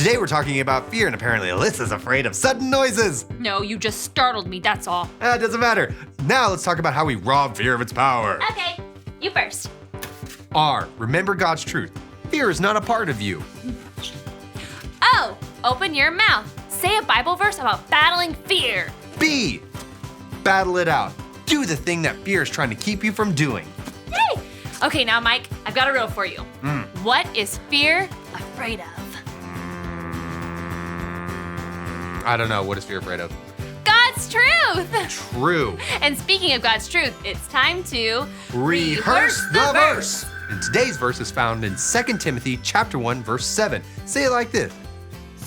Today we're talking about fear, and apparently Alyssa's afraid of sudden noises. No, you just startled me, that's all. It doesn't matter. Now let's talk about how we rob fear of its power. Okay, you first. R, remember God's truth. Fear is not a part of you. O, open your mouth. Say a Bible verse about battling fear. B, battle it out. Do the thing that fear is trying to keep you from doing. Hey! Okay, now Mike, I've got a riddle for you. What is fear afraid of? I don't know. What is fear afraid of? God's truth! True. And speaking of God's truth, it's time to Rehearse the verse. And today's verse is found in 2 Timothy chapter 1, verse 7. Say it like this.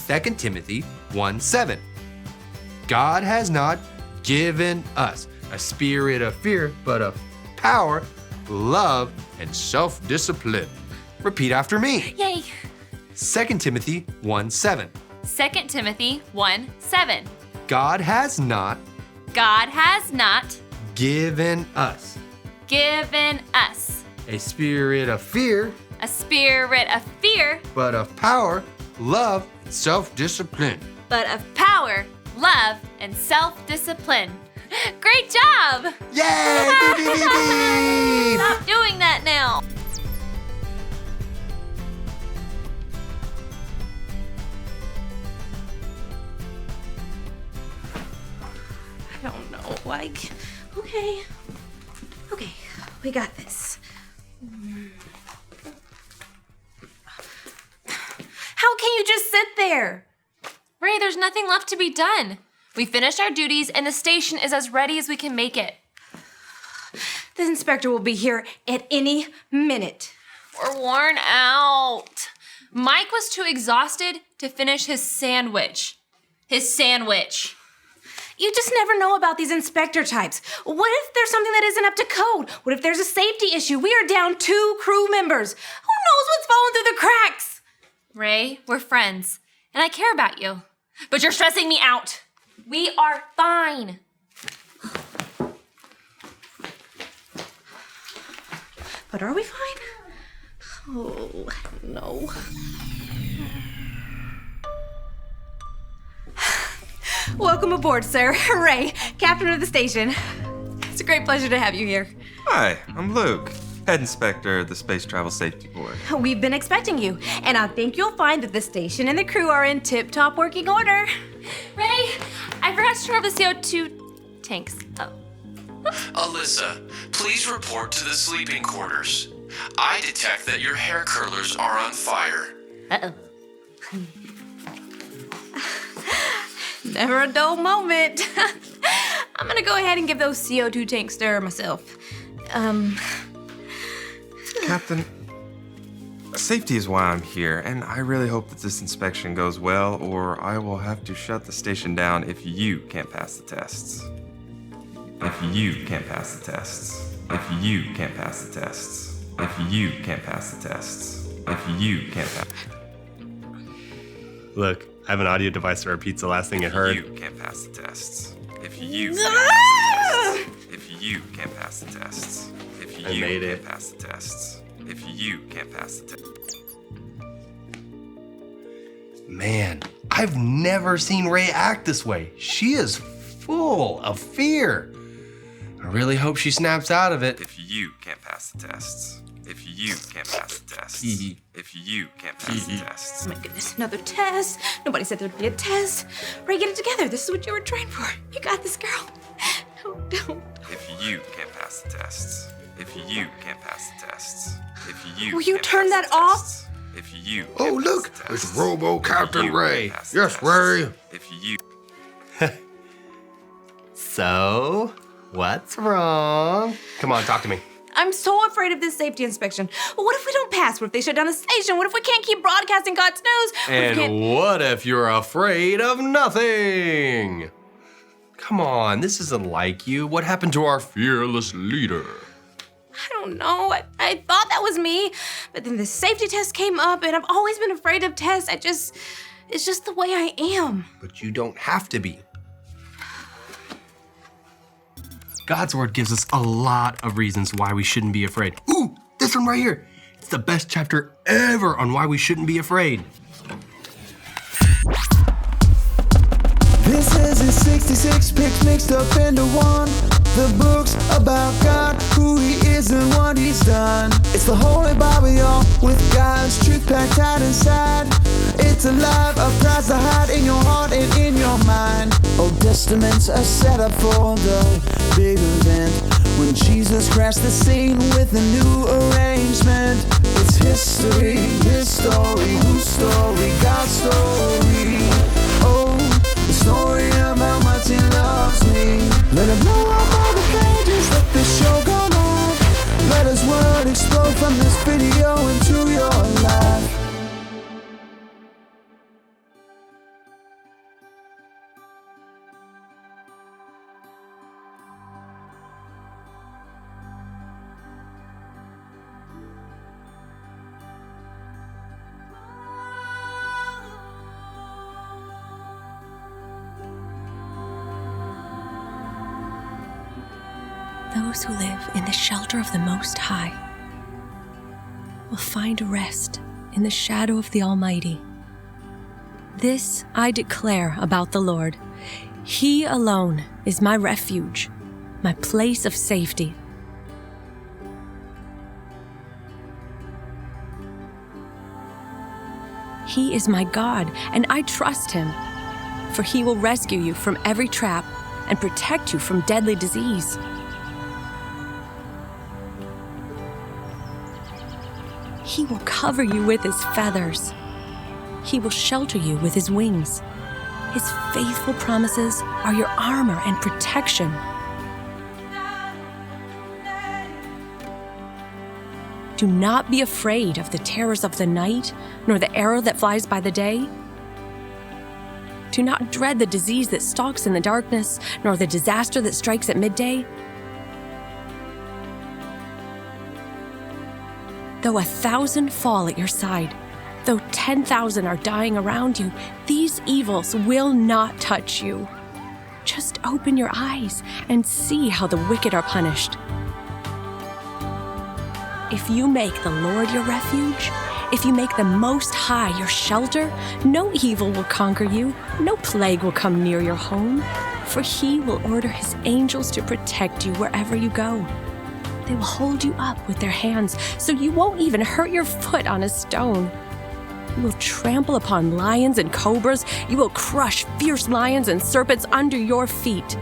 2 Timothy 1:7. God has not given us a spirit of fear, but of power, love, and self-discipline. Repeat after me. Yay! 2 Timothy 1:7. 2 Timothy 1:7. God has not given us given us a spirit of fear, a spirit of fear, but of power, love, and self-discipline. but of power, love, and self-discipline. Great job! Yay! Beep, beep, beep, beep. Stop doing that now. I don't know, like, okay, we got this. How can you just sit there? Ray, there's nothing left to be done. We finished our duties and the station is as ready as we can make it. The inspector will be here at any minute. We're worn out. Mike was too exhausted to finish his sandwich. You just never know about these inspector types. What if there's something that isn't up to code? What if there's a safety issue? We are down 2 crew members. Who knows what's falling through the cracks? Ray, we're friends, and I care about you. But you're stressing me out. We are fine. But are we fine? Oh, no. Welcome aboard, sir. Ray, captain of the station. It's a great pleasure to have you here. Hi, I'm Luke, head inspector of the Space Travel Safety Board. We've been expecting you, and I think you'll find that the station and the crew are in tip-top working order. Ray, I forgot to turn off the CO2 tanks. Oh. Alyssa, please report to the sleeping quarters. I detect that your hair curlers are on fire. Uh-oh. Never a dull moment. I'm gonna go ahead and give those CO2 tanks stir myself. Captain, safety is why I'm here, and I really hope that this inspection goes well, or I will have to shut the station down if you can't pass the tests. If you can't pass the tests. If you can't pass the tests. If you can't pass the tests. If you can't pass. Look, I have an audio device that repeats the last thing it heard. If you can't pass the tests. If you can't pass the tests. If you can't pass the tests. If you made it. can't pass the tests. If you can't pass the tests. Man, I've never seen Ray act this way. She is full of fear. I really hope she snaps out of it. If you can't pass the tests. If you can't pass the tests. If you can't pass the tests. Oh my goodness, another test. Nobody said there'd be a test. Ray, get it together. This is what you were trained for. You got this, girl. No, don't. If you can't pass the tests. If you can't pass the tests. If you Will you can't turn pass that the off? tests. If you Oh, can't look, pass the it's tests. Robo If Captain you Ray. can't pass the Yes, tests. Ray. If you So, what's wrong? Come on, talk to me. I'm so afraid of this safety inspection. What if we don't pass? What if they shut down the station? What if we can't keep broadcasting God's news? What if we can't- And what if you're afraid of nothing? Come on, this isn't like you. What happened to our fearless leader? I don't know. I thought that was me, but then the safety test came up, and I've always been afraid of tests. It's just the way I am. But you don't have to be. God's word gives us a lot of reasons why we shouldn't be afraid. Ooh, this one right here. It's the best chapter ever on why we shouldn't be afraid. This is his 66 picks mixed up into one. The book's about God, who he is and what he's done. It's the Holy Bible, y'all, with God's truth packed tight inside. It's alive, a prize to hide in your heart and in your mind. Old Testaments are set up for the big event, when Jesus crashed the scene with a new arrangement. It's history, his story, whose story, God's story. Oh, the story of how much he loves me. Let it blow up all the pages, let this show go live. Let his word explode from this video into your life. Those who live in the shelter of the Most High will find rest in the shadow of the Almighty. This I declare about the Lord. He alone is my refuge, my place of safety. He is my God, and I trust him, for he will rescue you from every trap and protect you from deadly disease. He will cover you with his feathers. He will shelter you with his wings. His faithful promises are your armor and protection. Do not be afraid of the terrors of the night, nor the arrow that flies by the day. Do not dread the disease that stalks in the darkness, nor the disaster that strikes at midday. Though 1,000 fall at your side, though 10,000 are dying around you, these evils will not touch you. Just open your eyes and see how the wicked are punished. If you make the Lord your refuge, if you make the Most High your shelter, no evil will conquer you, no plague will come near your home, for he will order his angels to protect you wherever you go. They will hold you up with their hands, so you won't even hurt your foot on a stone. You will trample upon lions and cobras. You will crush fierce lions and serpents under your feet.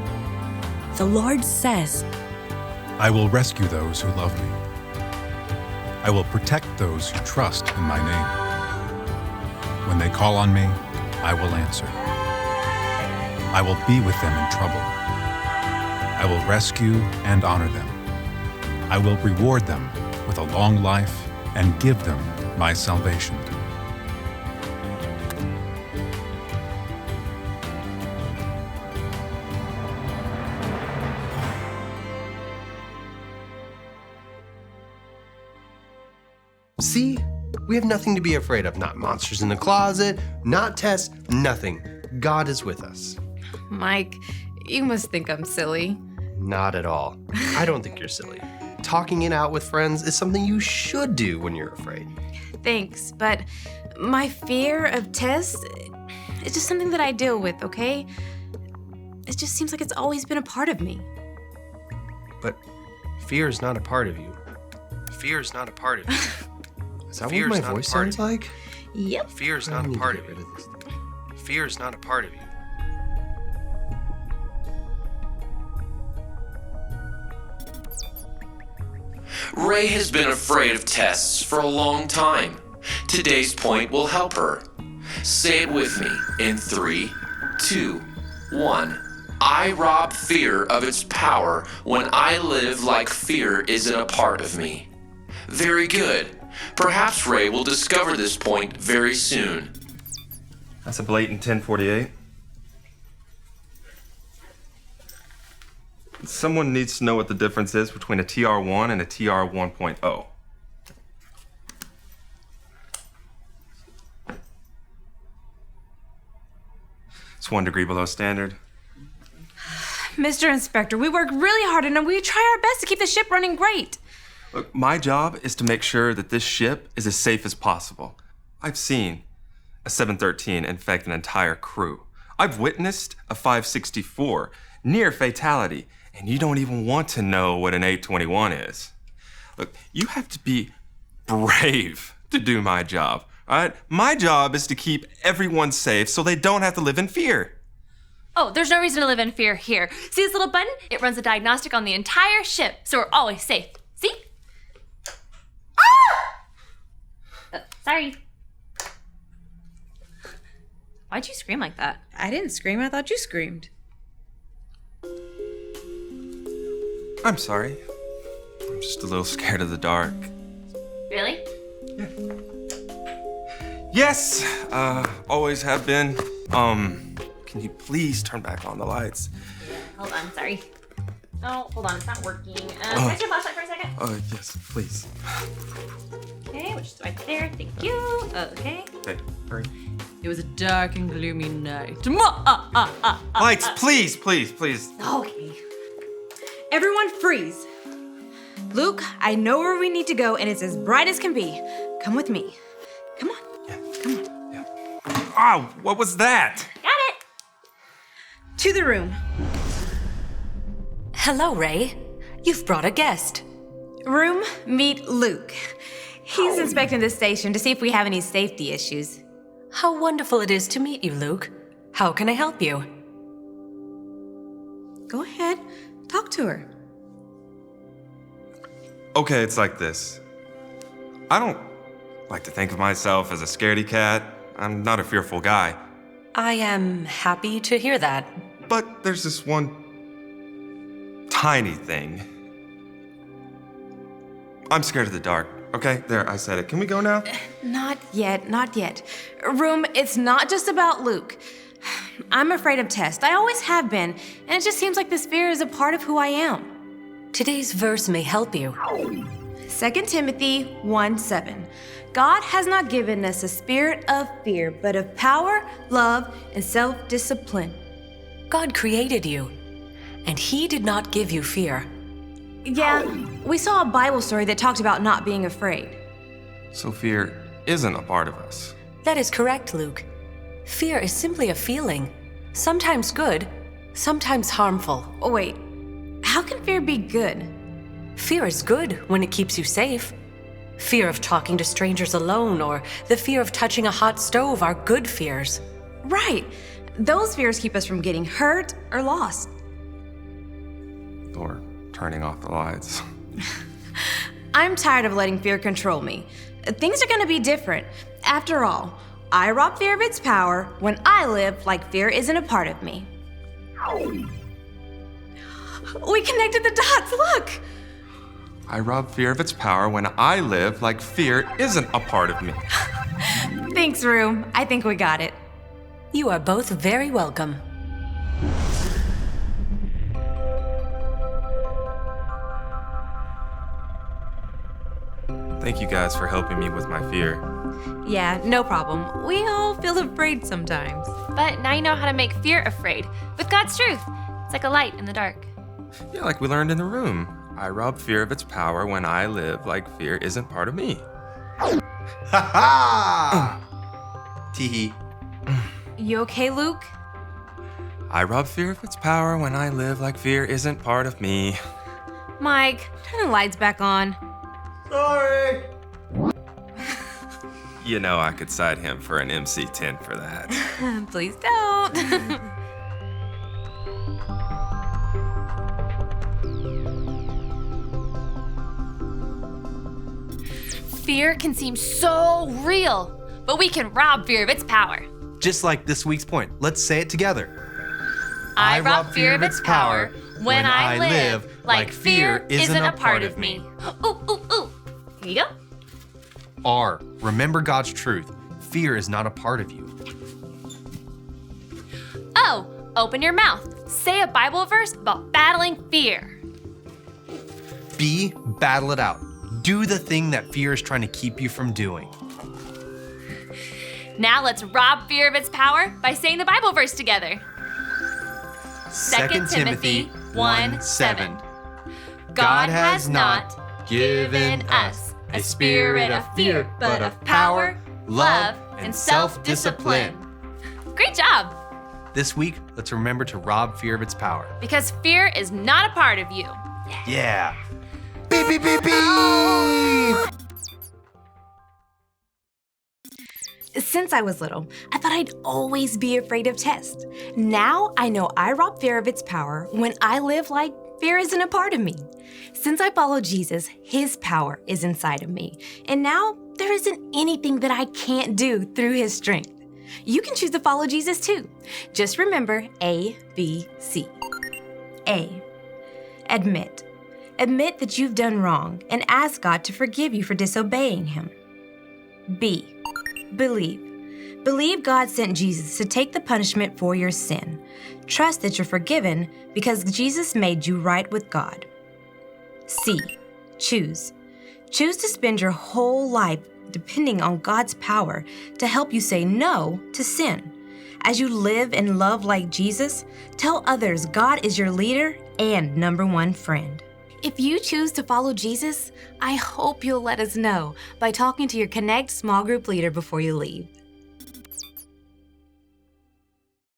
The Lord says, I will rescue those who love me. I will protect those who trust in my name. When they call on me, I will answer. I will be with them in trouble. I will rescue and honor them. I will reward them with a long life and give them my salvation. See? We have nothing to be afraid of. Not monsters in the closet, not tests, nothing. God is with us. Mike, you must think I'm silly. Not at all. I don't think you're silly. Talking it out with friends is something you should do when you're afraid. Thanks, but my fear of tests, it's just something that I deal with, okay? It just seems like it's always been a part of me. But fear is not a part of you. Fear is not a part of you. Is that what my voice sounds like? Yep. Fear is not a part of you. Fear is not a part of you. Ray has been afraid of tests for a long time. Today's point will help her. Say it with me in 3, 2, 1. I rob fear of its power when I live like fear isn't a part of me. Very good. Perhaps Ray will discover this point very soon. That's a blatant 1048. Someone needs to know what the difference is between a TR1 and a TR 1.0. It's 1 degree below standard. Mr. Inspector, we work really hard and we try our best to keep the ship running great. Look, my job is to make sure that this ship is as safe as possible. I've seen a 713 infect an entire crew. I've witnessed a 564, near fatality, and you don't even want to know what an 821 is. Look, you have to be brave to do my job, all right? My job is to keep everyone safe so they don't have to live in fear. Oh, there's no reason to live in fear here. See this little button? It runs a diagnostic on the entire ship, so we're always safe. See? Ah! Sorry. Why'd you scream like that? I didn't scream. I thought you screamed. I'm sorry. I'm just a little scared of the dark. Really? Yes, always have been. Can you please turn back on the lights? Hold on, sorry. Oh, hold on, it's not working. Can I see your flashlight for a second? Yes, please. Okay, which is right there. Thank you. Okay. Okay, hurry. It was a dark and gloomy night. Lights, please, please, please. Okay. Everyone freeze. Luke, I know where we need to go, and it's as bright as can be. Come with me. Come on. Ow, what was that? Got it. To the room. Hello, Ray. You've brought a guest. Room, meet Luke. He's inspecting the station to see if we have any safety issues. How wonderful it is to meet you, Luke. How can I help you? Go ahead. Talk to her. Okay, it's like this. I don't like to think of myself as a scaredy cat. I'm not a fearful guy. I am happy to hear that. But there's this one tiny thing. I'm scared of the dark. Okay, there, I said it. Can we go now? Not yet, not yet. Room, it's not just about Luke. I'm afraid of tests. I always have been, and it just seems like this fear is a part of who I am. Today's verse may help you. 2 Timothy 1:7. God has not given us a spirit of fear, but of power, love, and self-discipline. God created you, and He did not give you fear. Yeah, we saw a Bible story that talked about not being afraid. So fear isn't a part of us. That is correct, Luke. Fear is simply a feeling, sometimes good, sometimes harmful. Oh, wait, how can fear be good? Fear is good when it keeps you safe. Fear of talking to strangers alone or the fear of touching a hot stove are good fears. Right, those fears keep us from getting hurt or lost. Or turning off the lights. I'm tired of letting fear control me. Things are gonna be different. After all, I rob fear of its power when I live like fear isn't a part of me. We connected the dots, look! I rob fear of its power when I live like fear isn't a part of me. Thanks, Room. I think we got it. You are both very welcome. Thank you guys for helping me with my fear. Yeah, no problem. We all feel afraid sometimes. But now you know how to make fear afraid with God's truth. It's like a light in the dark. Yeah, like we learned in the room. I rob fear of its power when I live like fear isn't part of me. Ha ha! Teehee. You okay, Luke? I rob fear of its power when I live like fear isn't part of me. Mike, turn the lights back on. Sorry. You know I could cite him for an MC10 for that. Please don't. Fear can seem so real, but we can rob fear of its power. Just like this week's point. Let's say it together. I rob fear of its power when I live like fear isn't a part of me. Ooh, ooh, ooh. Here you go. R. Remember God's truth. Fear is not a part of you. O. Open your mouth. Say a Bible verse about battling fear. B. Battle it out. Do the thing that fear is trying to keep you from doing. Now let's rob fear of its power by saying the Bible verse together. 2 Timothy 1:7. God has not given us a spirit of fear, but of power, love, and self-discipline. Great job! This week, let's remember to rob fear of its power. Because fear is not a part of you. Yeah. Beep, beep, beep, beep! Since I was little, I thought I'd always be afraid of tests. Now I know I rob fear of its power when I live like fear isn't a part of me. Since I follow Jesus, his power is inside of me. And now there isn't anything that I can't do through his strength. You can choose to follow Jesus too. Just remember A, B, C. A, admit. Admit that you've done wrong and ask God to forgive you for disobeying him. B, believe. Believe God sent Jesus to take the punishment for your sin. Trust that you're forgiven because Jesus made you right with God. C, choose. Choose to spend your whole life depending on God's power to help you say no to sin. As you live and love like Jesus, tell others God is your leader and number one friend. If you choose to follow Jesus, I hope you'll let us know by talking to your Konnect small group leader before you leave.